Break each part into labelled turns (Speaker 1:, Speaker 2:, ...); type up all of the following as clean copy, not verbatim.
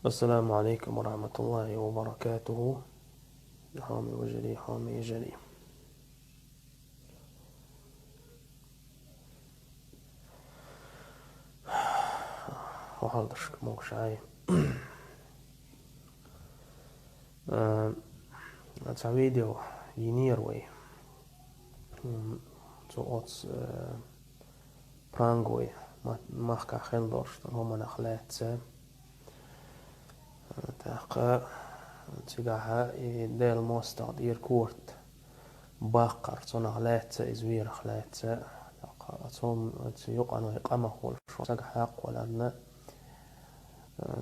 Speaker 1: السلام عليكم ورحمة الله وبركاته. حامي وجري حامي يجري. وحاضر موقش عاي het är video i Norway så åts prangoi mahka heldorst homa nakhlatse taqa tigaha i del mostad irkort baqar såna khlatse izvir khlatse som يقعنوا إقامة هو شو ساق حق ولا أن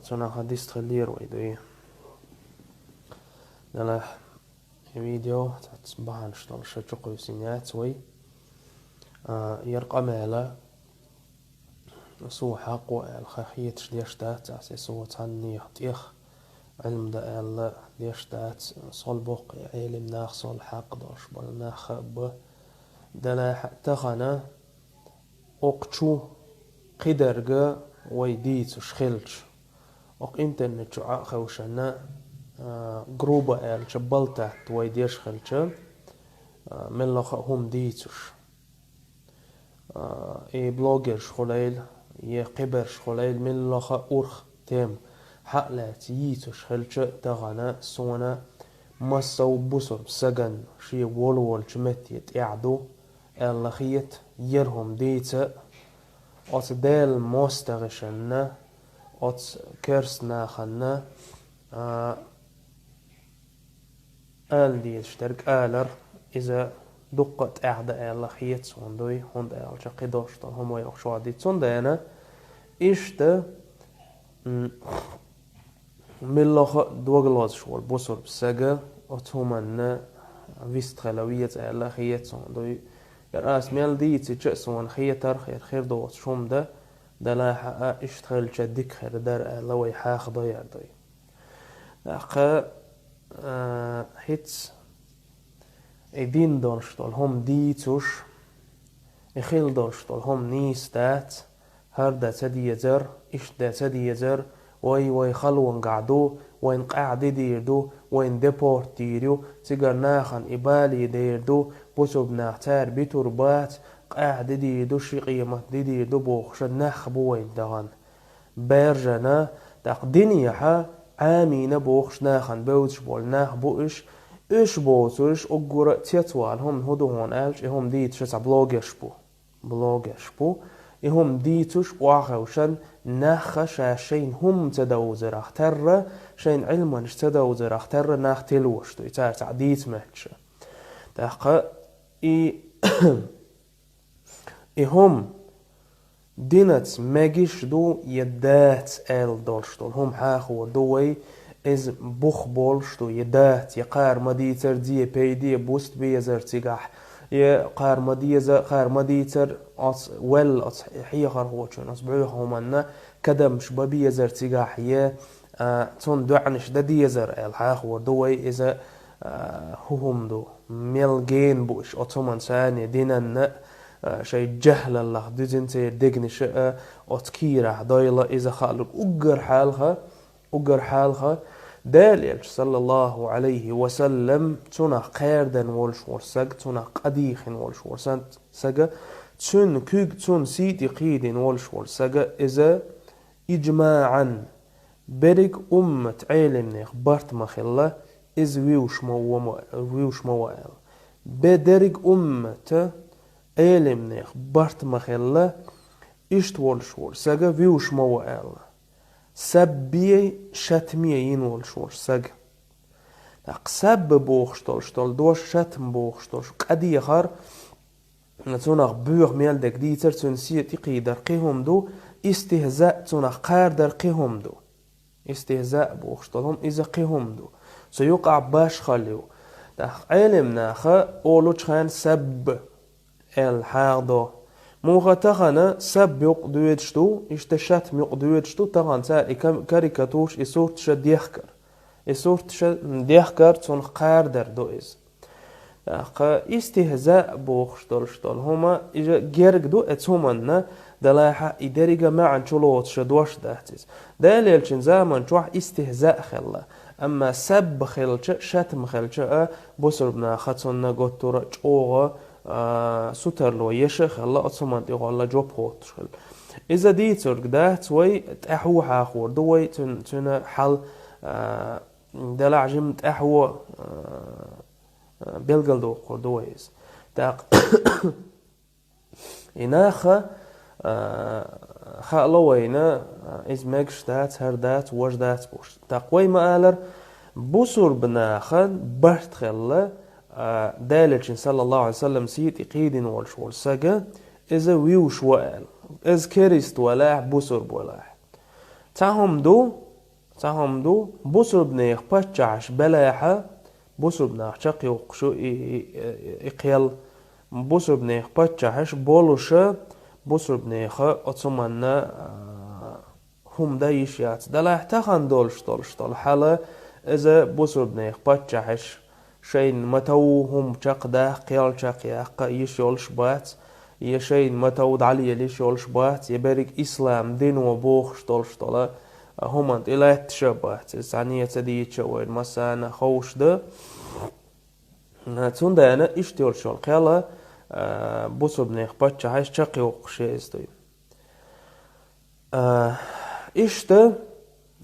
Speaker 1: såna ديستريلير ويدوي نلا فيديو تصبحان شلون شجقوا سينات وي يرقم على سو حق والخخية ديشتات عسى سو تاني يختيخ علم دا ال ديشتات صل بق علم ناخ صل حق داش بل ناخ ب دلا حتى خنا أقشو قدرجة ويديت وشخلش أق إنترنت شو خوشنا جروبا ال شبلتات ويديش خلش من لخ هم ديتوش إي بلوجر شخليل يقبر شخليل من لخ أورخ تيم حقلات ييتوش خلش تغنا سونا مسو بوسر سجن شي وول شمتيت يعدو اللخيت يرهم ديتا أت ديل مستغشنا أت كرسنا خنا آل دي اشترك آلر إذا دقت أعداء اللخيت صندوي هند آل شقي داشتن هم يخشوا عدي صندانا إشتا من لخ دوغلاز شوال بوسر بسجا أتهمنا ويست خلوية اللخيت صندوي يرأس ميل دي تجسون خيتر خير دوت شوم ده لا حق اشتغل شدك خير دار لوي حاخ ضيع ضي أخا هيتس إدين دونشتول هم ديتوش إخيل دونشتول هم نيستات هر دا تديزر إش دا تديزر وي خلوان قعدو وين قاعد ديردو وين ديبورت ديريو تيجر ناخن إبالي ديردو بوسو بناختار بتربات قاعد ديردو شي قيمة ديردو بوخش ناخ بوين دغن بيرجنا تقديني حا عامين بوخش ناخن بوتش بول ناخ بوش إش بوتش أقرأ تيتوال هم هدو هون ألش هم ديتش بلوغش بو هم ديتوش واخوشن ناخ شاشين هم تدوزر اختر شين علما تدوزر اختر ناخ تلوشتو يتار تعديت ماتش تاقا هم دينت ماجيش دو يدات ال دولشتول هم حاخو دوي از بخبولشتو يدات يقار مديتر دي بيدي بوست بيزر تيقاح يقار مديتر أص ول أص حي خرهوشون أصبعوه همنا كدمش ببيزر تيقاح تون دعنش دا ديزر ال حاخو دوي إذا هم دو ملجين بوش أطمان ثانية دينن شيء جهل الله دزنتي دقنش أتكيره دايلا إذا خالق أجر حالها داليل صلى الله عليه وسلم تنا قاردن والشورسج تنا قديخن والشورسج تن كوج تن سيتي قيدن والشورسج إذا إجماعا برق علم خبرت مخلة إذ ويوش موال بدرق علم خبرت مخلة إشت والشورسج ويوش موال سبي شتمية ينول شور سج سب بوخشتول دوش شتم بوخشتول قدي خر نتونخ بوغ ميل دك ديتر تنسي تقيدر قيهم دو استهزاء تونخ قاردر قيهم دو استهزاء بوخشتولهم إذا قيهم دو سيوقع باش خليو علمنا خا أولو تخان سب الحاضو موغا تغانا سب يقدويدشتو اشتشات ميقدويدشتو تغان سار كاريكاتوش إسورت شا ديخكر تون قاردر دو إز استهزاء بوخ شتول هما إجا جيرك دو اتهمنا دلاحة إداريجا ما عن شلوت شدوش دهتز داليلشن زمان شوح استهزاء خلا أما سب خلش شتم خلش بوسر بنا خاتسونا قطورة جوغا سوترلو يشخ الله أتصمان تيغو الله جو بوتش خل إذا دي ترك ده توي تأحو حاخور دوي تن حل دلع جم تأحو بيلقل دو قردويز تاق إناخا خالوينا إز مجشتات هردات وجدات بوش تاقوي مآلر بوسور بناخن برت خلا دالتشن صلى الله عليه وسلم سيت إقيدين والشول ساقا إذا ويوش وقال إز كريست ولاح بوسور بولاح تاهم دو بوسور بنيخ باتشعش بلاحة بوسور بناخ شاقي وقشو إقيال بوسور بنيخ باتشعش بولوشا بوسور بنيخ أتصمنا هم دا يشيات دلاح تاخن دولش حالا إذا بوسور بنيخ باتشعش شين متو هم شاقده قيال شاقياق يشيولش بات يشين متو دعلي يشيولش بات يبارك إسلام دين وبوخ شتول هم انت إلا تشبات يعني يتدي يتشوين مثلا خوش ده تون ده أنا إشتيول شول قيالة بوسور بنيخ باتشعش شاقي وقشي إزدوي إشتا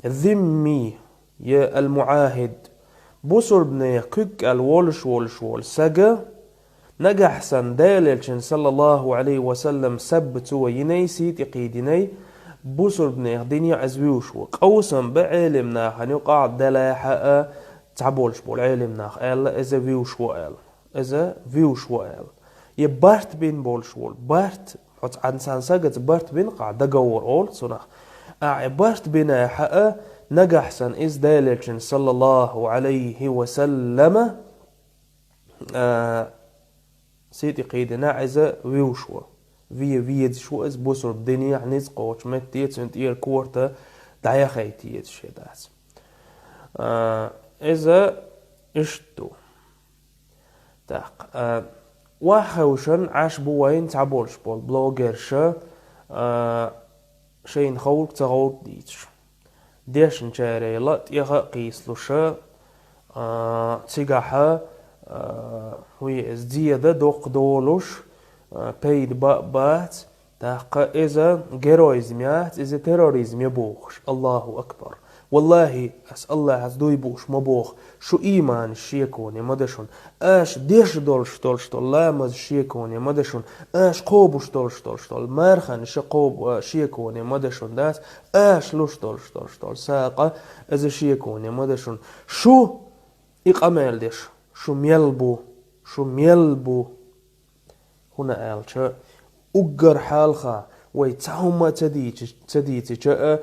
Speaker 1: ذمي يا المعاهد بوسور بنيخ كك الولش ساقا نجح سن داللشن صلى الله عليه وسلم سبتو ينيسي تقيديني بوسور بنيخ دنيا أزويوش وقوسم بعلمنا حنيقع دلاحة تعبولش بول علمنا قال إذا فيوش وقال يبارت بين بولشول بارت حط عنسان ساقت بارت بين قاعد دقور أول صنع بارت بين حقا نجح سن إز داللشن صلى الله عليه وسلم سيدي قيدنا إذا ويوشوا فيد شو إز بوسر بدنيا عنيز قوش متيت سنت إير كورتا دعيا خيتيت شدات إذا إشتو تاق واحوشن عاش بوين تعبولش بول بلوغرشا شين خولك تغول ديتش ديشن شاري لات يغا قيسلوشا تيغاحا وي ازديادة دوق دولوش بيد بات تاقا إذا جيرويزميات إذا تيروريزم يبوخش الله أكبر والله أس الله هزدو يبوش مبوخ شو إيمان الشيكوني مدشون آش ديش دولش لامز الشيكوني مدشون آش قوبوش دولش مارخان شقوب شيكوني مدشون داس آش لوش دولش ساقا إذا شيكوني مدشون شو إقامل ديش شو ميلبو هنا قال شا أجر حالخا ويتعوما تديتي شا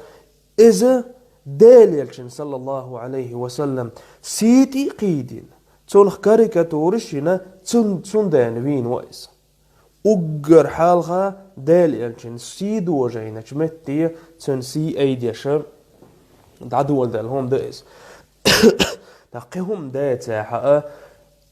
Speaker 1: إذا داليلشن صلى الله عليه وسلم سيتي قيدين تونخ كاريكاتورشنا تون دانوين وإس أجر حالخا داليلشن سيدو وجينا شمتي تون سي أيديشا دعدول دالهم دائس تاقيهم داتا حقا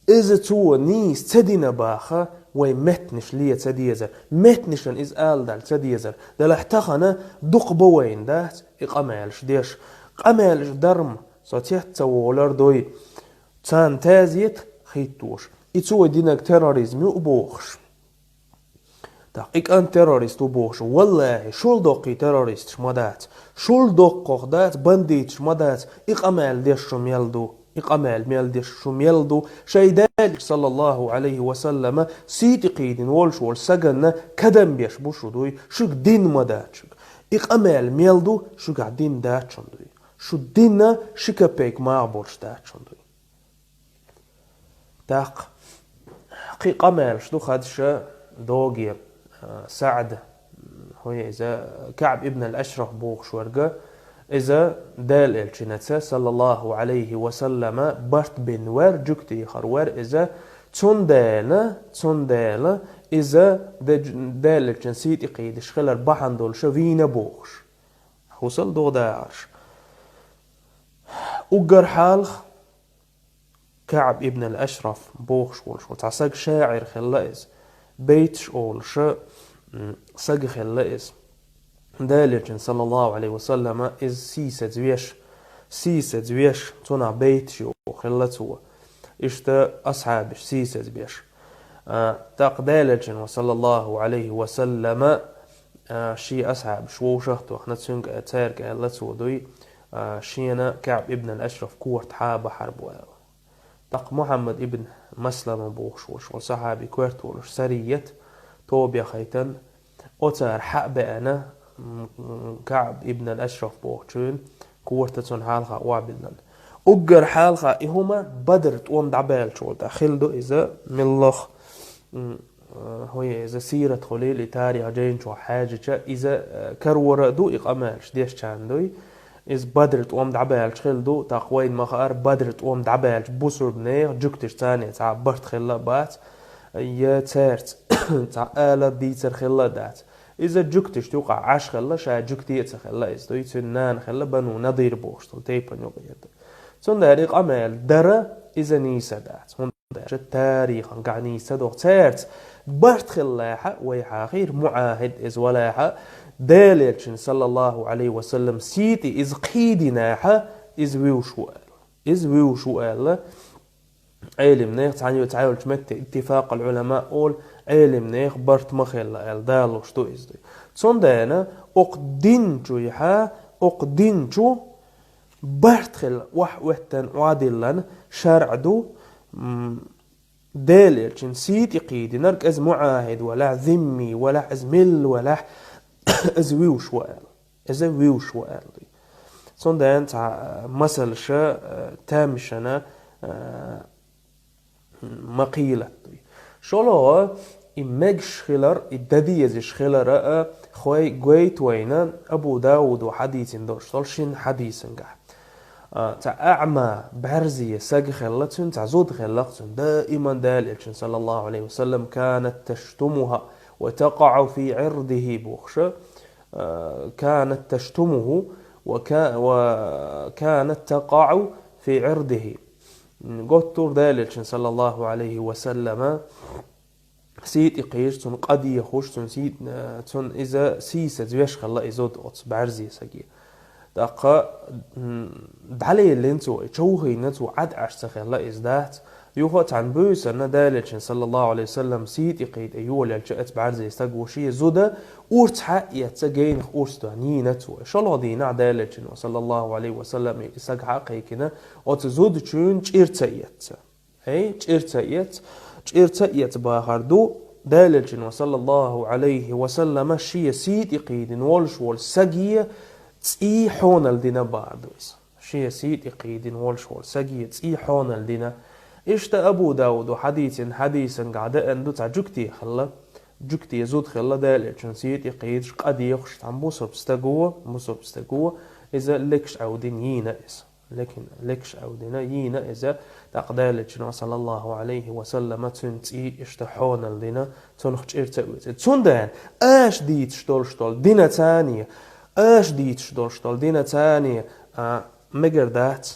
Speaker 1: إذا تو نيس تدينا باخا وي متنش ليه تديزر متنشن إز آل دال تديزر دال احتخنا دق بوين دات إقامالش ديش قامالش درم ساتيح تولر دوي تان تازيت خيتوش إتسو دينك تيروريزم يؤبوخش تحقيق أن تيروريست وبوخش والله شول دوقي تيروريست شمدات شول دوق دات بنديت شمدات إقامال ديش شميلدو إقامال ميلديش شميلدو شيدالك صلى الله عليه وسلم سيتي قيدين والشول سجن كدم بيش بوشدوي شوك دين مداتشك إقامال ميلدو شوك عدين داتشندوي شو دينا شيكا بيك ما عبورش داتشندوي تاق قي قمال شدو خدش دوغي سعد هو إذا كعب ابن الأشرف بوغ شورجا إذا دال الجنة صلى الله عليه وسلم برت بن ور جكتي خروار إذا تندانا إذا دال الجنسيت إقيد شخلر بحن دول شوين بوغش حوصل دو داعش أجر حالخ كعب ابن الأشرف بوخ شول تعسق شاعر خلائز بيت شول سق خلائز دالجن صلى الله عليه وسلم إز سيسة زويش تونا بيت شو خلته إشتا أصحابش سيسة زويش تاق دالجن وصلى الله عليه وسلم شي أصحاب شو شهتو احنا تسنق تارك قالتو دوي شينا كعب ابن الأشرف كورت حابة حرب تاق محمد ابن مسلم بوخ شو صحابي كورت ولش سرية توبيا خيتن أتار حق بأنا كعب ابن الأشرف بوخشون كورتتون حالها وابلن أجر حالها إهما بدرت وم دعبال شو داخل إذا من الله هو إذا سيرة خليل تاريخ جين شو حاجة إذا كرورة دو إقامش ديش كان دوي إذا بدرت وم دعبال شخل دو تقوين مخار بدرت وم دعبال بوسر بنيه جكتش تاني تاع برت خلا بات يا تارت تاع آلة ديتر خلا دات إذا جكتش توقع عش خلا شا جكتي خلا إذا دوي تنان خلا بنو نظير بوش تيبا نوغيد تون داريق أمال درا إذا نيسا دات هون دارج التاريخ قاع نيسا دو تارت برت خلاحة ويحا غير معاهد إذ ولاحة داليلشن صلى الله عليه وسلم سيتي إذ قيدناحة إذ ويوشو آل علم نيخ تعالوا تمت اتفاق العلماء قول علم نيخ برت مخلا آل دالوش دو إذ دوي تون دانا أقدنجو يحا أقدنجو برت خل وحتن وعدلن شرع دو داليلشن سيتي قيدي نرك از معاهد ولا ذمي ولا از مل ولا از ويوش وآل دي سون دان تاع مسل شا تامشنا مقيلة دي شلو إمجش خلر الدديز خلر خوي قويت وينا أبو داود وحديث دوش طلشين حديث نجح تاع أعمى بعرزية ساق خلتن تاع زود خلقتن دائما داليلشن صلى الله عليه وسلم كانت تشتمها وتقع في عرضه بوخشة كانت تشتمه وكانت تقع في عرضه قطر داليلشن صلى الله عليه وسلم سيد إقيش تون قد يخوش تون سيد تون إذا سيسة زويش خلا إزود أطس بعرزية ساقية دقا دعلي اللي انتو اتشوهي نتو عد عشتخلا إزدات يوخو عن بوسا داليلشن صلى الله عليه وسلم سيد إقيد أيوه لالشأت بعرزي يستقوشي زودا أورت حق يتساقين أورستو عني نتو شالله دينا داليلشن صلى الله عليه وسلم يستق حقي كنا وتزود چون چيرتايت هي چيرتايت باخردو داليلشن صلى الله عليه وسلم شي سيد إقيد نولش والساقية تسي حونل دينا بعدوس شي سيد إقيد نولش والساقية تسي حونل دينا إشتا أبو داود حديثا قاعدة أندو تاع جكتي خلا جكتي يزود خلا داليلشن سيد إقيد قد يخش عن بوصر بستقوة إذا لكش عودين يينا إس لكن لكش عودين يينا إذا تقدالشن صلى الله عليه وسلم تنتي اشتحون الدينا تنخش ارتويت تندان اش ديت شتول دينا تانية اش ديت شتول دينا تانية مقردات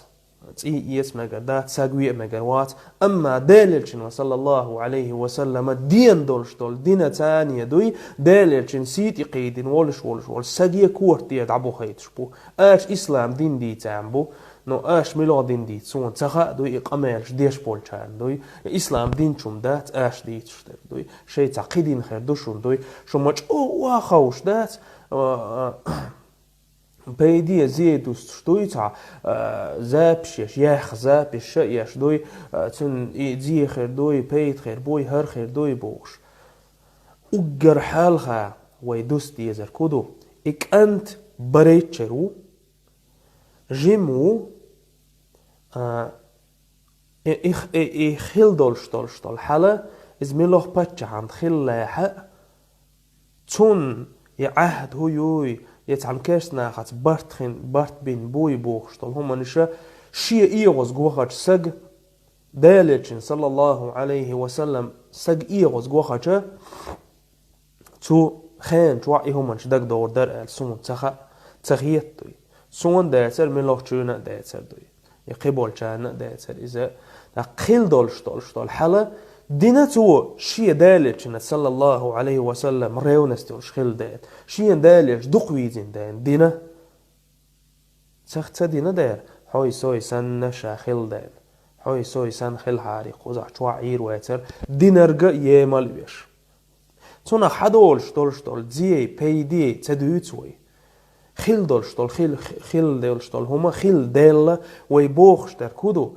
Speaker 1: تيس مقردات ساقوية مقروات اما دالشن صلى الله عليه وسلم دين دولشتول دينا تانية دوي دالشن سيتي قيدين ولش ساقية كورتي يدعبو خيتشبو اش اسلام دين دي تامبو نو اش ميلادين دي تسون تخا دوي اقامالش ديش بولشان دوي اسلام دين چوم دات اش دي تشتر دوي شي تعقيدين خير دوشون دوي شو ماچ او واخوش دات بيدي زيدوس دوي تاع زابش ياخ زابش ياش دوي تن دي خير دوي بيت خير بوي هر خير دوي بوش اجر حالها ويدوس دي زر كودو اك انت بريتشرو جيمو خيل دولشتول حالا از ميلوخ باتش عند خلاحة تون يعهد هوي يتعم كيرسنا خات بارت بين بوي بوخشتول هما نشا شي ايغوز قوخاج ساق داليلشن صلى الله عليه وسلم ساق ايغوز قوخاج تو خان توعي هما نشدق دور در السون تخيط سون داتر من لوخ چونا داتر دوي يقبل چانا داتر إذا خيل دولشتول حلا دينا تو شي دالج صلى الله عليه وسلم ريونستي خيل دال شي دالج دقويزين دين دينا سخت دينا دير حوي سوي سن شاخيل دين حوي سوي سن خيل حارق وزع شوعير ويتر دينرجا يمال بيش تونا حدولشتول زي بيدي تدويتوي خيل دولشتول خيل دولشتول هما خيل دال ويبوخشتر كودو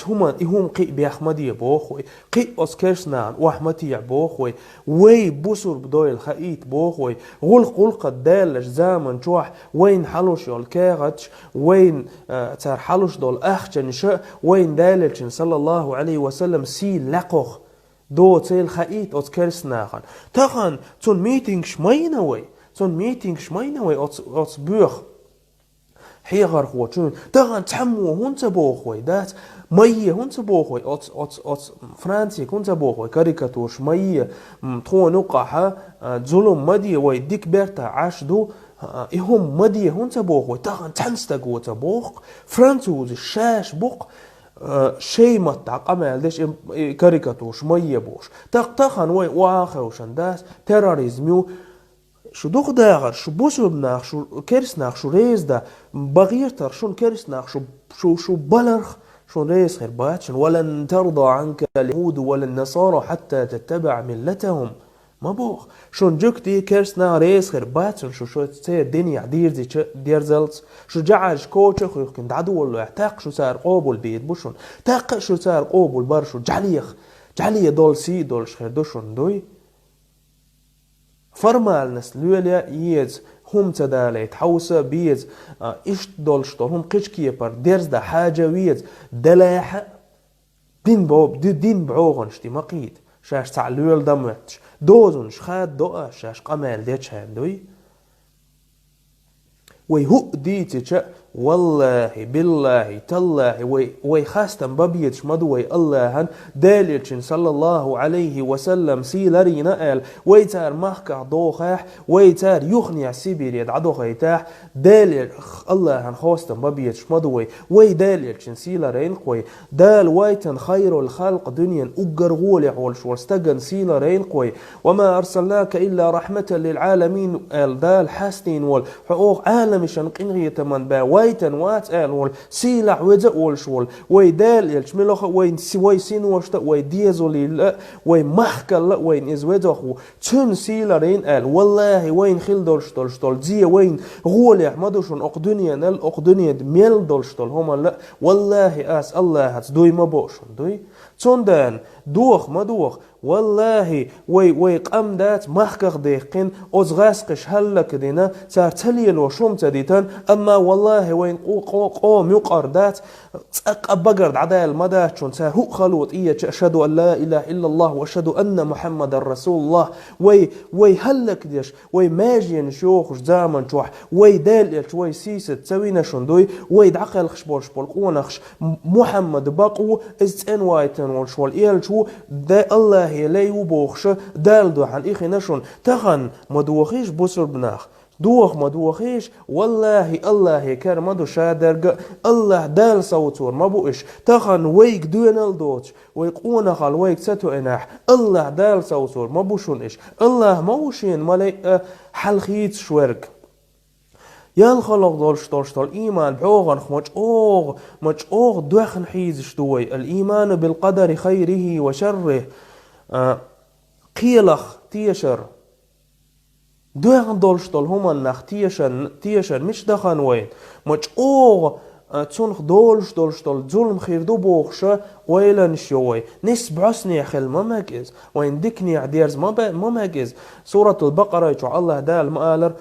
Speaker 1: هما إهم قي بأحمدية بوخوي قي أسكرسنان وأحمدية بوخوي وي بوسر بدوي الخيط بوخوي غلق الدالش زامن جوح وين حلوش الكاغتش وين تار حلوش دول أخجن شا وين دالش صلى الله عليه وسلم سي لقوخ دو تيل خيط أسكرسنان تخن تون ميتينج شمينوي أتس بوخ حيغر خوتون تغن تحمو هونت بوخوي دات ميه هونت بوخوي أتس فرانسي كونت بوخوي كاريكاتورش ميه تخو نقاحة ظلم مدي وي ديك بيرتا عاشدو إهم مدي هونت بوخوي تغن تحنستقو تبوخ فرانسوز الشاش بوخ شيء متعق أمال ديش كاريكاتورش ميه بوش تغن وي واخوشن داس تيراريزميو شو دوغ داغر شو بوسو بناخ شو كرسناخ شو ريز دا بغيرتر شو كرسناخ شو بلرخ شو ريز خير باتشن ولن ترضى عنك اليهود ولا النصارى حتى تتبع ملتهم ما بوخ شو نجوكتي كرسنا ريز خير باتشن شو تصير دنيا دير زلت شو جعج كوتش خو كنت عدو ولا يعتاق شو صار قوبل بيت بوشون تاق شو صار قوبل برشو جعليه دول سي دول خير دوشون دوي فرمال نس لوليا يز هم تداليت حوسا بيز إشت دولشتو هم قشكيه بر درز دا حاجة ويز دلاحة دين بعوغنشتي مقيد شاش تاع لول دمتش دوزن شخاد دوء شاش قمال ديتش هاندوي ويهو ديتش والله بالله تالله ويخاستن ببيتش مدوي الله داليتشن صلى الله عليه وسلم سيلري نقل ويتار محكع دوخاح ويتار يخنع سيبير يدعدو خيتاح داليل الله خاستن ببيتش مدوي داليتشن سيلرين قوي دال ويتن خير الخلق دنيا أجر غولي عولش واستجن سيلرين قوي وما أرسلناك إلا رحمة للعالمين دال حسنين والحقوق عالمشان قنغية من با ويتن وات وال سيلع وزقول شول ويدال يلشملخ وين وي سين وشت ويديزولي ويمحكل وين ازودخو تن سيلرين والله وين خيل دولشتول زي وين غول احمدوشن اقدنيا نل اقدنيا ميل دولشتول هما لا والله اس الله هات دوي ما بوشن دوي تندان دوخ ما دوخ والله وي قام دات محكخ ديقين أزغاسقش هلك دينا تارتليل وشوم ديتان أما والله وين قوم يقر دات بقرد عدال مدات شون هو خلوط إيه أشهد أن لا إله إلا الله وأشهد أن محمد رسول الله وي هلك ديش وي ماجين شوخش زامن شوح وي دال وي سيست تسوينا شندوي وي دعقل خشبوش بالقونخش محمد بقو إزتين وايتن والشوال إيل شو دا الله يلي وبوخش دال دوحن إخي نشون تخن مدوخيش بوسر بناخ دوخ مدوخيش والله الله يكر مدو شادرق الله دال صوتور ما بوش تخن ويك دوينال دوتش ويقونا خال ويك ستو اناح الله دال صوتور ما بوشون إش الله موشين مالي حلخيت شورك يال خلق دولشتول إيمان بعوغن مج أوغ دوخن حيزش دوي الإيمان بالقدر خيره وشره قيلخ تيشر دوغن دولشتول هما النخ تيشر مش دخن وين مج أوغ تونخ دولشتول ظلم خير دو بوخشة ويلن شوي نسبعسني خل ما ماكز وين ديكني عديرز ما ماكز سورة البقرة يتوع الله دال مآلر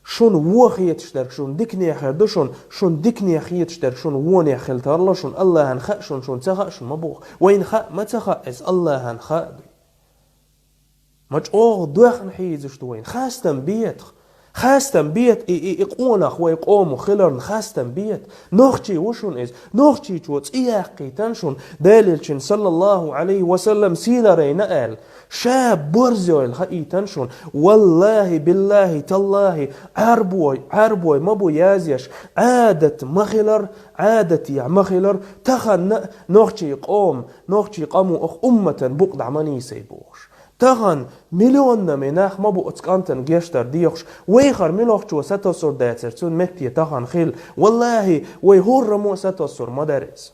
Speaker 1: شون وخيت شترك شون ديكني خير شون ديكني خيت شترك شون ووني خيل ترلا شون الله هنخ شون تخا شون مبوخ وين خا ما تخا اس الله هنخ مج اوغ دوخن حيزش دوين خاستن بيت خاستن بيت إقونخ ويقومو خلرن خاستن بيت نوخشي وشون إز نوخشي توتس إياقي تنشون داليلشن صلى الله عليه وسلم سيلري نقل شاب برزوي الخئي تنشون والله بالله تالله عربوي مبو يازيش عادة مخلر عادتي مخلر تخن نوخشي قوم نوخشي قامو أخ أمة بقد عماني سيبوش تغن مليون مناخ ما بو اتكانتن جيشتر ديوخش ويخر ملوخ جو ستوسور داتر تون متي تغن خيل والله ويهور رمو ستوسور مدارس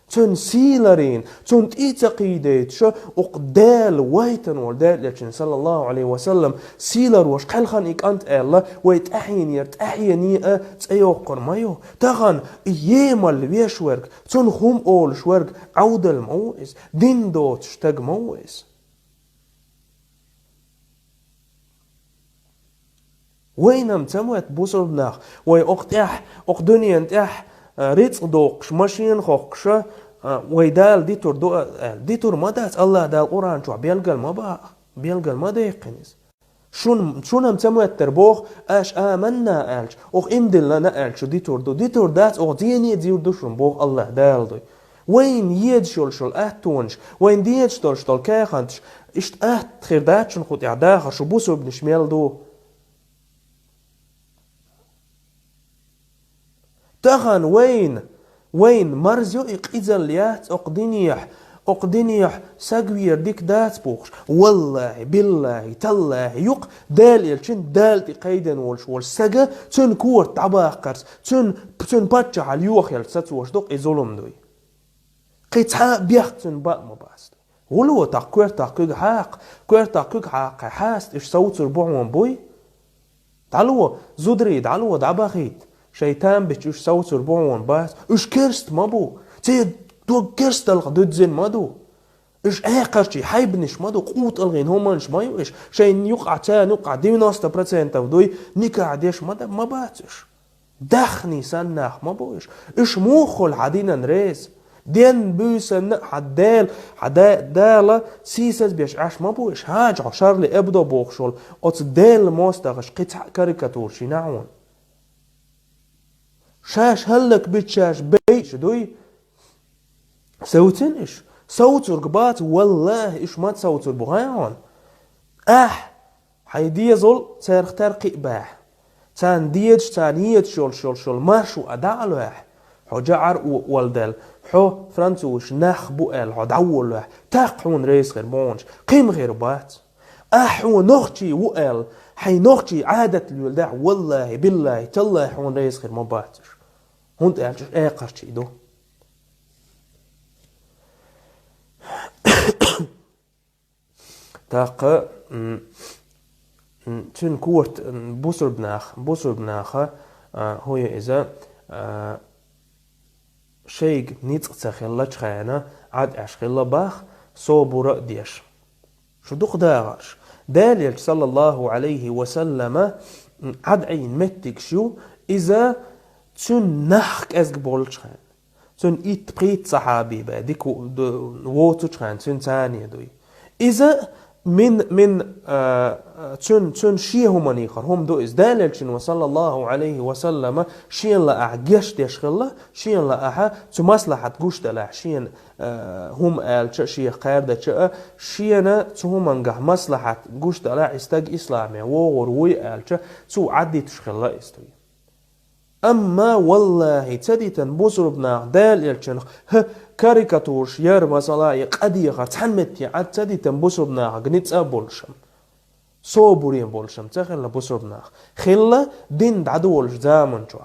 Speaker 1: تون سيلرين تون تيتقيديت شو اقدال ويتن والدالجن صلى الله عليه وسلم سيلر وش قلخن إكانت الله ويتأحين يرتأحيني تأيوقر مايو تغن ييمال ويشورك تون خم أول شورك عودل مويس دين دوت شتاق مويس وينم تموت بوصل بناخ وي اقتاح اقدني انتاح ريتس دوقش ماشين خوقش وي دال ديتور ما دات الله دال قران شو بيلقل ما با بيلقل ما ديقنس شونم تموت تربوخ اش امنا الش اخ امدل لنا الش ديتور دات او ديني ديور دوشن بوخ الله دال دوي وين يدشل اتونش وين ديتشتل كاخنش اشت خير داتشن خد اعداخ شو بوسو بنشميل دو تغن وين مرزيو إقيزن ليات أقدنيح ساقوير ديك دات بوخش والله بالله تالله يق دال يلشن دال تقيدن والساقا تن كور تعباقرس تن باتشا على اليوخ يلسات وشدوق إزولم دوي قيتها بيختن باق مباست ولو كوير حاق حاست إش صوت ربوعون بوي تعالوا زودري تعالوا دعباخيت شيطان بتشوش صوت ربوعون باس إش كرست مابو تي دو كرست الغدود زين مادو إش قرشي حيبنش مادو قوت الغين همانش مايو إش شين يقع تان يقع 90% ودوي نيكا عديش ما باتش دخني سنخ مابو إش موخل عدينا نريز دين بوسن حدال سيسز بيش عش مابو إش هاج عشر لي ابدو بوخشول أوت ديل موستغش قطع كاريكاتور شناعون شاش هلك بتشاش بيش دوي صوتن إش صوت رقبات والله إش ما تصوت البغيان حيدي زول ترختار قباح تان ديج تانيت شول ماشو أدعلو حو جعر والدل حو فرانسوش نخ بؤل حو دعول تاقحون ريس غير بونش قيم غير بات حو نخشي وقل حي نخشي عادة الولداع والله بالله تالله حون ريس غير مباتش هونت قالش قرشي دو تاق تن كورت بوسر بناخ هو إذا شيء نيت تخيل خيانة عاد أشخيل باخ صوبر ديش شو دق داغش داليل صلى الله عليه وسلم عاد عين متك شو إذا تن نحك أزق بولش خان تن إتبقيت صحابي بعدك ووتش خان تن ثانية دوي إذا من تن شي هم نيخر هم دو إزداللشن وصلى الله عليه وسلم شين لا أعجش ديشخلا شين لا أها تمصلحة جوش دلع شين هم قال شي قاردة شين تهم انجح مصلحة جوش دلع استج إسلامي وروي قال تو عدي تشخلا استوي أما والله تديتن بوسر بنا داللشن كاريكاتور شير مسالا قديقة تحمتي عاد تديتن بوسر بنا جنيت أبولشم صوبورين بولشم تخيل بوسر بنا خلا دين دعدولش زامن شو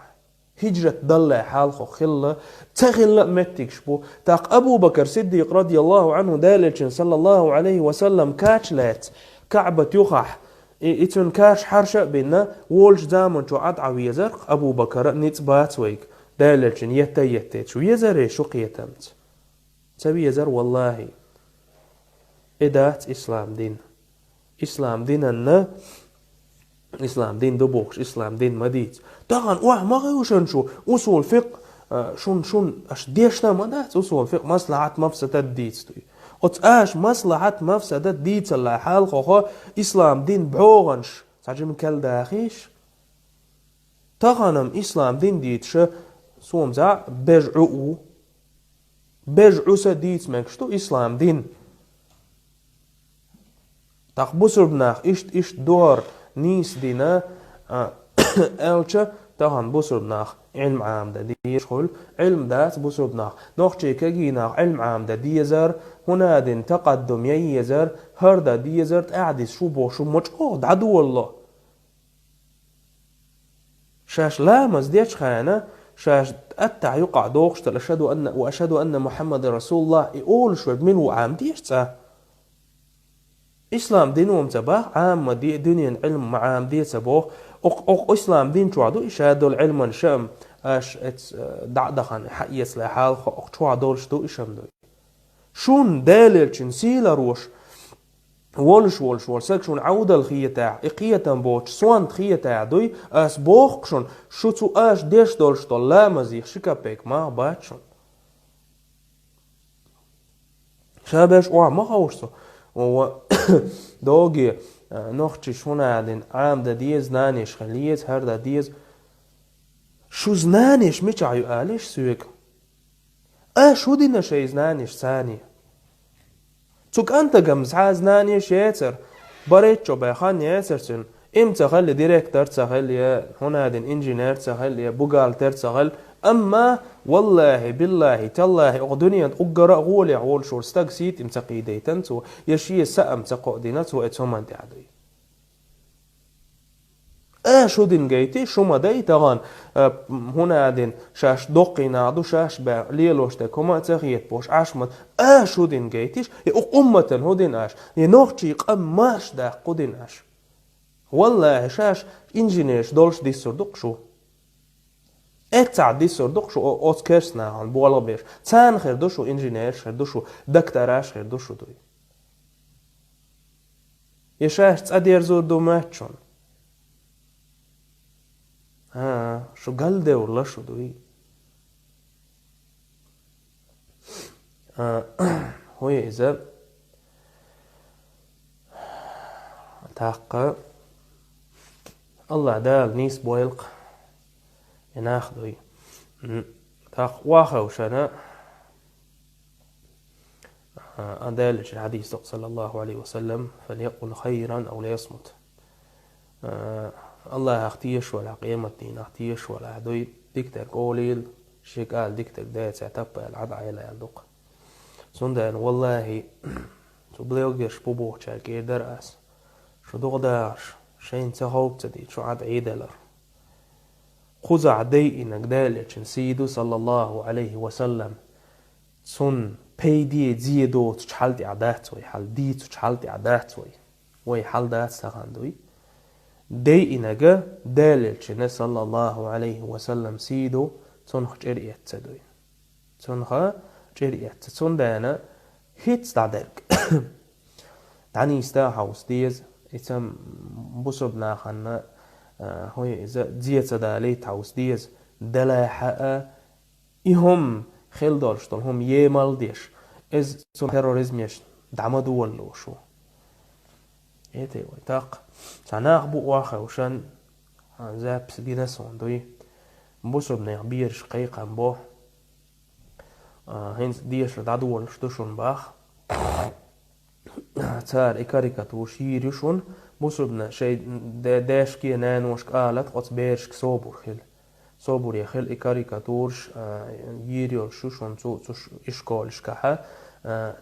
Speaker 1: هجرة ضل حالخو خلا تخيل متك شبو تاق أبو بكر صديق رضي الله عنه داللشن صلى الله عليه وسلم كاتشلات كعبة يخح إتون كاش حرشة بينا وولش زامن شو عاد عويزر أبو بكر نيت باتويك داللشن يتيت شو يزر شو قيتمت تبي يزر والله إدات إسلام دين أن إسلام دين دبوخش إسلام دين مديت طبعا ما غيوشن شو أصول فقه شون أش ديشنا مدات أصول فقه مصلحة مفسدة ديتستوي أش مصلحة مفسدة ديت الله حال خو إسلام دين بعوغنش تعجب من كل داخيش تغنم إسلام دين ديتش سومزع بجعو سديت مكشتو إسلام دين تاق بسر بناخ إشت دور نيس دينا ألشا تغن بسر بناخ علم عام دا ديشخل علم دات بسر بناخ نوخشي كجيناخ علم عام دا ديزر هنا دين تقدم ييزر هردا ديزر تعديس شو بوشو مجقود عدو الله شاش لامز ديش خانة شاش أتع يقع دوخشت وأشهد أن محمد رسول الله يقول شو منو عام ديش تا إسلام دينهم تباه عام دي دنيا علم عام دي تباه أو إسلام دين شوادو إشهادو العلم شام أش دعدخان حقيس لحال شوادو شدو إشام دوي شون دالل شنسيلا روش والش سكشون عودة الخيتاع إقية بوش سوان خيتاع دوي أس بوخشون شو تو أش ديش دولش طلا مزيخ شكا بيك ما باتشون شابش ما خوشتو و دوغي نوختي شونا عدين عام دا ديز نانيش خليت هر دا ديز شو زنانيش ميش عيو آليش سويك شو دينا شي زنانيش ثاني توك أنت قمز عازناني شيتر بريتشو بيخان يترسن إمتى خلي ديريكتر تخلي هنا دين إنجينير تخلي بوغالتر تخل أما والله بالله تالله أغدنيا أقرأ غولي عول شور ستاقسيت إمتى قيديتن تو يشي سأم تقودينات وإتهمان تعدي شو دين جيتي شو ما داي تغان هنا دين شاش دوقي نادو شاش با ليلوش تكوما تغيت بوش عشمت شو دين جيتيش أمة هو دين نوختي قماش دا قدين والله شاش إنجينيش دولش دي سردوق شو دي سردوق شو أوت كيرسنا عن بوالا بيش تان خير دو شو إنجينيش خير دو شو دكتوراش خير دو شو دوي يشاش تأدير زور دو ماتشون شو قلده والله شو دوي هو إذا تاقى الله دال نيس بويلق يناخدوي تاق واخا وشنا أدال الحديث صلى الله عليه وسلم فليقل خيرا أو ليصمت الله اختيش ولا قيمة دين اختيش ولا هدوي ديكتك قوليل شيك قال ديكتك دا تعتبى العد عيلة يالدوق سندان والله تبليوغيش بوبوخ شاكي درأس شو دوغداش شين تهوب تدي شو عد عيدلر خزع دي إنك دالتشن سيدو صلى الله عليه وسلم سن بيدي زيدو تشحلت عداتوي حال دي تشحلت عداتوي وي حال دات سغاندوي دي إنك دالتشن صلى الله عليه وسلم سيدو تنخ جريت تدوي تنخ جريت تن دانا هيتس دادرك تعني استاحوس ديز إتم بصبنا خنا هو إذا ديت دالي تعوس ديز دلاحة إهم خيل دارشتون هم يمال ديش إز سون تيروريزميش دعما دول شو إيه تي ويتاق سناخ بو واخا وشان زابس دينا سوندوي بصبنا بيرش قيقا بو هنس ديش دادول شتوشون باخ تار إكاريكاتور شيريشون بوسبنا شيء داش كي نانوش قالت قط بيرش صوبور خل صوبور يخل إكاريكاتورش يريول شوشون توش إشكالش كها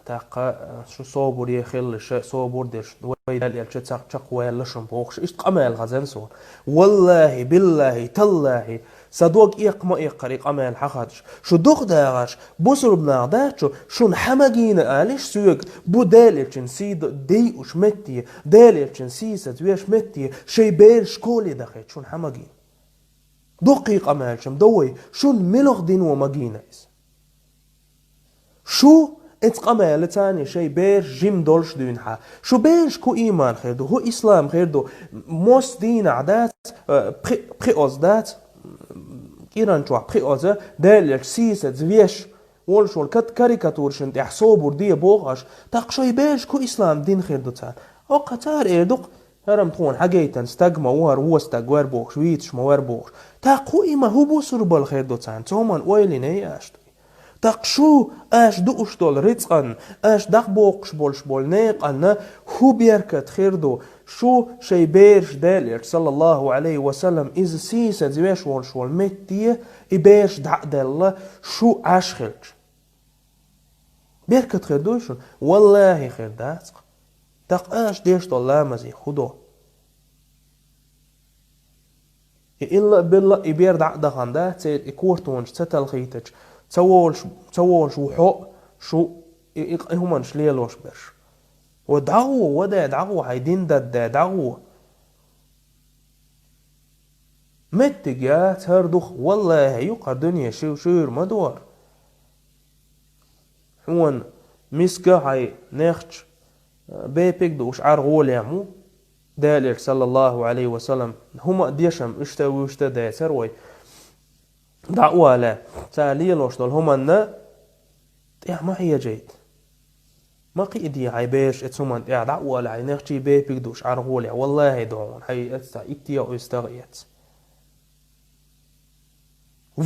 Speaker 1: تاقا شو صوبور يخل ش صوبور ديش ويدال يلش تاق ويلشون بوخش إيش قمال غزن صور والله بالله تالله صدوق إيق ما إيقريق أمال حقادش شو دوق داغش بوسر بناغداتشو شون حماجينا آليش سويق بو داليلشن سيد دي وش متي داليلشن سيسة ويش متي شي بيرش كولي داخيت شون حماجين دقيق أمالشم دوي شون ملغ دين وماجينا شو اتقمال تاني شي بير جيم دولش دينها شو بيرش كو إيمان خير دو هو إسلام خير دو موس دين عدات بريوزدات كيران شو بريوزة داليش سيسة زويش والشول كت كاريكاتور شنت يحسوبور دي بوغاش تاق شي بيرش كو إسلام دين خير دو تان أو قطار إيردوق هرم تخون حاجيتن استجما وهر هو استجوار بوخش ويتش موار بوخش تاقو إما هو بوسر بالخير دوتان تومان ويلين هي أشتوي تاق شو أش دوش دول ريتقن أش داق بوخش بولش بول نيقن هو بيركت خير دو شو شي بيرش دالير صلى الله عليه وسلم إذ سيسا زيوش والش والمتية إبيرش دع دالله شو عاش خيرش بيركت خير دوشن والله خير داتق تاق أش ديش دول لامزي خدو إلا بالله إبير دع دخان ده تيد إكورتونش تتلخيتش تولش وحق شو إهمانش ليلوش برش ودعوه ودا دعوه هيدين دا دعوه متك يا تردخ والله يقع دنيا شو شير مدور هون مسكا هاي نخش بيبك دوش عرغول يعمو دالر صلى الله عليه وسلم هما ديشم اشتوي اشتا دا سروي دعوه لا تاليلوش دول هما نا يا ما هي جيد ما قيدي عيباش اتسومان دعوه لا نخشي بيبك دوش عرغول يا والله دون هاي اتسا اتيا استغيت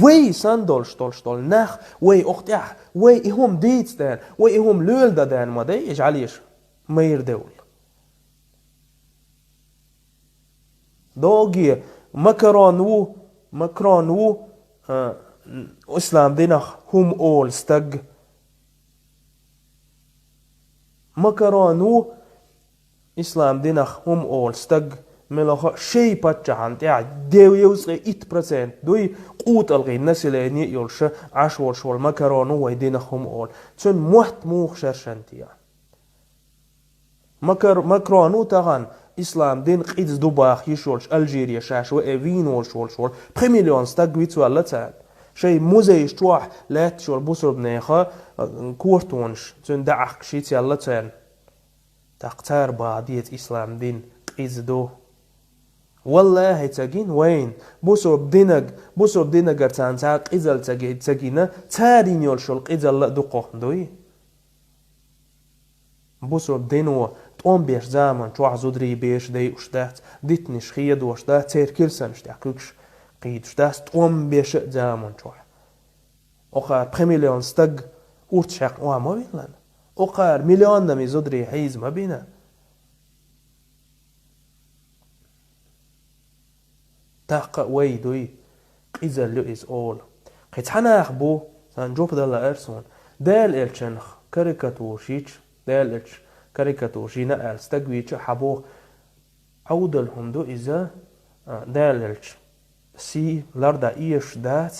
Speaker 1: وي ساندول شتول نخ وي اختيح وي اهم ديتس دان وي اهم لول دان ما دي اجعليش مير دول دوغي مكرانو اسلام دينخ هم اول استق مكرانو اسلام دينخ هم اول استق ملخ شيء بتجهان تاع ديو يوصل 8% دوي قوت الغي الناس اللي يولش عشول شول مكرونو ويدينهم اول تن محت موخ شرشنتيا مكرونو تاغان اسلام دين قيد دوباخ يشولش الجيريا شاش وإيفين شول بخمليون ستاقويت ولا تاع شيء موزيش توح لا تشول بوسر بنيخا كورتونش تن دعخ شيت يلا تان تقتار بعضية اسلام دين قيد دو والله تاجين وين بوسو بدينك ارتان تاق إزل تاجينا تارين يولشول إزل دقوه دوي بوسو بدينو تقوم بيش زامن توح زودري بيش دي اشتات ديتنش خيد واشتات تير كيرسن اشتاكوكش قيد اشتات تقوم بيش زامن توح اخار بخمليون ستق ورتشاق ما بيلان اخار مليون نمي زودري حيز ما بينا تاق ويدوي إزل لؤيز أول قيت حنا أخبو سنجوب دالا إرسون دال إلشنخ كاريكاتور شيش دال إلش كاريكاتور شينا ألستقويتش حبو عودلهم دو إذا دال إلش سي لردا إيش دات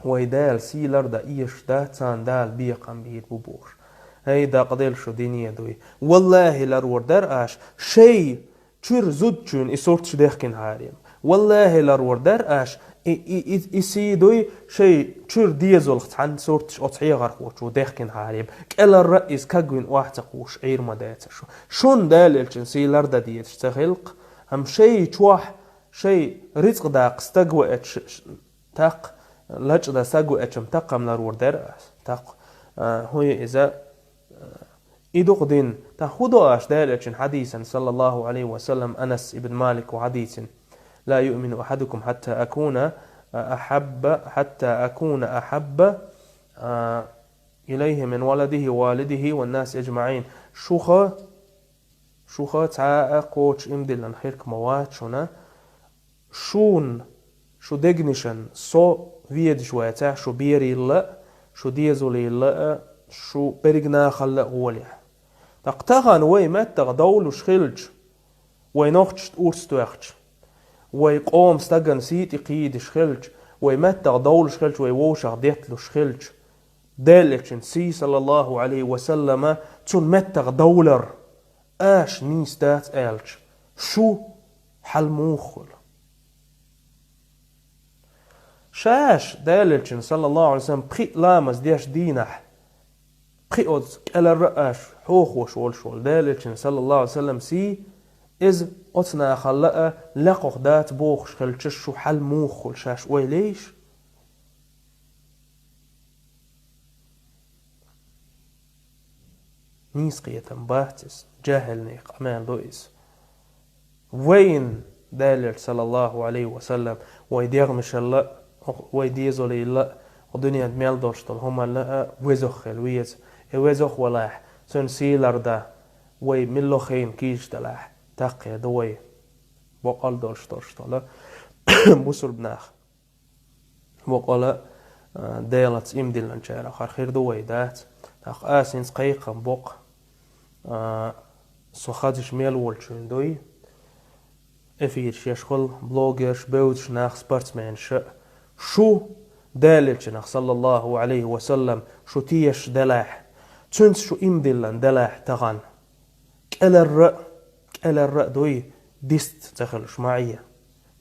Speaker 1: ويدال سي لردا إيش دات سان دال بيقام بيت ببوش هيدا قديل شو دينية دوي والله لرور درقاش شي تشير زود تشون إصورتش داخكين هاريم والله لرور درقاش إسي دوي شي تشير ديزول عن صورتش أطعي غرقوش وداخكين هاريم كألا الرئيس كاقوين واحتقوش عير مداتشو شون داليلشن سي لردا ديتش تغلق هم شي تشوح شي رزق داق استقوى تاق لج دا ساقو اتشم تقم لرور درقاش تاق هوي إذا إدوق دين تأخذوا أش دالتشن حديثا صلى الله عليه وسلم أنس ابن مالك وحديث لا يؤمن أحدكم حتى أكون أحب إليه من والده والناس أجمعين شوخة تعاء قوش إمدلن خيرك موات شونا شو دقنشن سو فيد شويتا شو بيري لا شو ديزولي لا شو برقنا خلق غوليح تقتغن وي متغ دولوش خلج وي نوختش أورستوخش وي قوم ستغن سيتي قيدش خلج وي متغ دولوش خلج وي ووشغ ديتلوش خلج دالتشن سي صلى الله عليه وسلم تون متغ دولر آش نيس دات آلش شو حل موخل شاش دالتشن صلى الله عليه وسلم بخي لامز ديش دينح قيود على الرأش حوخ وشول دالتشن صلى الله عليه وسلم سي إذ أتنا خلقه لقوخ دات بوخش خلتش شو حل موخل شاش ويليش نيس قيتن باتس جاهل نيق أمان لويس وين دالر صلى الله عليه وسلم ويديغ مش الله ويديزو لله ودنيا ميل دوشتل هما لا وزخ الويز وزخ ولاح سن سيلر دا وي ملو خين كيش دلاح تاقي دوي بقال دوشتل بوسر بناخ بقال ديلت امدلن شارع خير دوي دات تاق اسين قيقا بق سوخاتش ميل ولشون دوي افيرش يشغل بلوجرش بوتش ناخ سبورتسمانش شو دالتش ناخ صلى الله عليه وسلم شو تيش دلاح تنس شو امدلن دلاح تغان كالر دوي ديست تخلش معية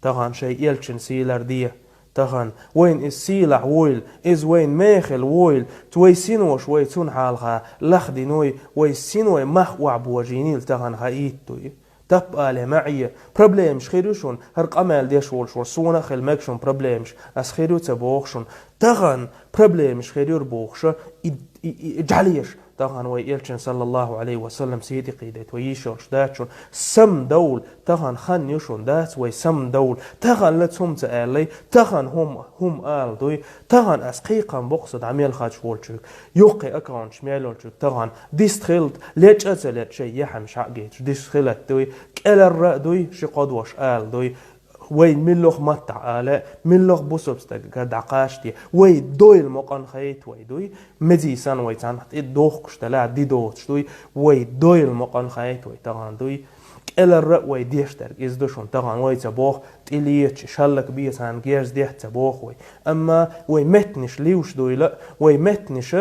Speaker 1: تغان شيء يلشن سيلر ديه تغان وين السيلح ويل إز وين ماخل ويل توي سينوش وي تون حالها لخدي نوي وي سينوي مخ وعبو جينيل تغان هايت توي تبقى معي بروبليمش خيروشون هرق أمال ديش ولشور سونا خيل ماكشون بروبليمش أس خيرو تبوخشون تغان بروبليمش خيرور بوخش إجعليش تغان ويلشن صلى الله عليه وسلم سيدي قيدت ويشورش داتشون سم دول تغان خان يشون دات وي سم دول تغان لتهم تآلي تغان هم آل دوي تغان أسقيقا بقصد عميل خاتش ولشوك يوقي أكران شميلولشوك تغان ديستخلت ليش أتلت شي يحن شعقيت ديستخلت دوي كالر دوي شقادوش آل دوي وي ملوخ متع آلاء ملوخ بوسوبستك دعقاشتي وي دوي المقان خيت وي دوي مديسان وي تانحت دوخ كشتلاع دي دوتش دوي وي دوي المقان خيت وي تغان دوي كالر وي ديشترك إز دوشون تغان وي تبوخ تليتش شالك بيسان جيرز ديح تبوخ وي أما وي متنش ليوش دوي لا وي متنش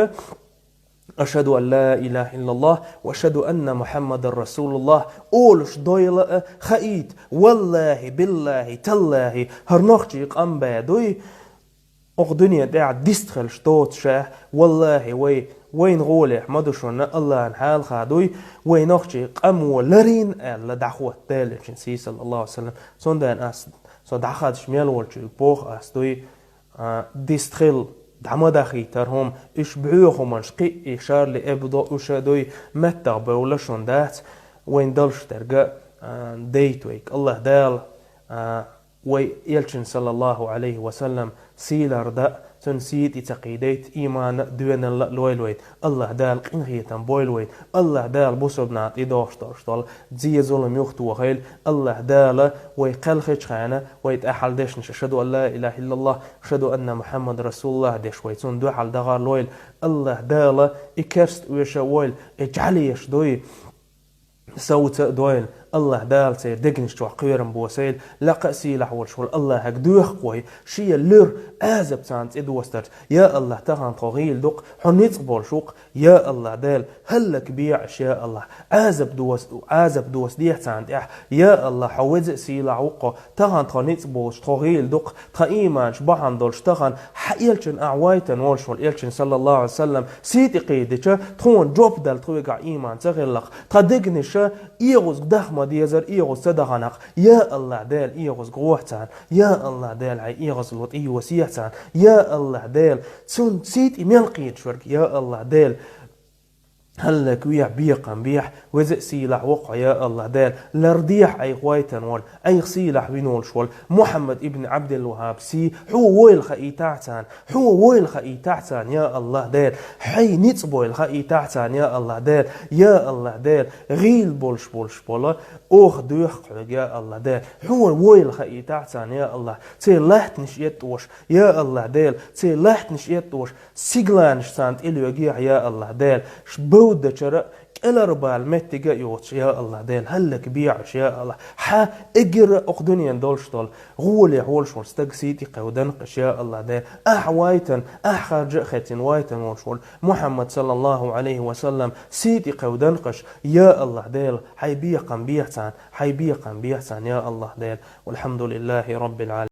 Speaker 1: أشهد أن لا إله إلا الله وأشهد أن محمد رسول الله أولش دويلة خيت والله بالله تالله هرنوخجي قام بادوي أغدنيا داع ديستخل شتوت شاه والله وين غولي مدوشون الله نحال خادوي وينوخجي قام ولرين ألا دعوة تالي سي صلى الله عليه وسلم صندان أس صدعخاد شميل والشي بوخ أسدوي ديستخل دعما داخي ترهم إشبعوهم انشقي إشار لإبضاء أشادوي متى بولشون دات وين دلش ترقى ديت ويك الله دال وي يلشن صلى الله عليه وسلم سيلر دا تنسيت تقيديت إيمان دوين اللويلويت الله دال قنغية بويلويت الله دال بوسبنات إدوش ترشتال زي ظلم يختو وخيل الله دال ويقل خيشخانة ويتأحل ديشنش أشهد أن لا إله إلا الله أشهد أن محمد رسول الله ديش ويتون دو حال دغار لويل الله دال إكرست ويشا ويل إجعليش دوي سوت دويل الله دال سير دقنش تو قيرم بوسيل لا قاسي لحول شول الله هك دوخ قوي شي اللور ازب سانت ادوستر يا الله تغان طغيل دق حنيت بول شوق يا الله دال هلك بيعش يا الله عازب دوس ديح سانت يا الله حوز سي لعوق تغان طنيت بول طغيل دق تايمان شبحان دولش تغان حيلشن اعوايتن ولشول يلشن صلى الله عليه وسلم سيتي قيدش تون جوب دال تويقع ايمان تغلق تدقنش ايغوز دخم ديزر إيغوز تدغنق يا الله دال إيغوز قوحتان يا الله دال عي إيغوز الوط إيو وسيحتان يا الله دال تون سيت إميل قيد شورك يا الله دال هلك ويح بيقا بيح وزق سيلح وقع يا الله دال لرديح أي غوايتن وال أي سيلح بينول شوال محمد ابن عبد الوهاب سي هو ويل خئي تحتان هو ويل خئي تحتان يا الله دال حي نتبو الخئي تحتان يا الله دال يا الله دال غيل بولش بولا أوخ دوخ يا الله دال هو ويل خئي تحتان يا الله تي لحتنش يتوش يا الله دال تي لحتنش يتوش سيغلانش سانت إلو يجيح يا الله دال شبود دشرا كلا ربال متجا يوتش يا الله دال هلك بيعش يا الله ح اجر اقدنيا دولش دول غولي هولش ورستقسيتي قودنقش يا الله دال وايتن خرج ختن وايتن وشول محمد صلى الله عليه وسلم سيتي قودنقش يا الله دال حيبيقا بيحسان يا الله دال والحمد لله رب العالمين.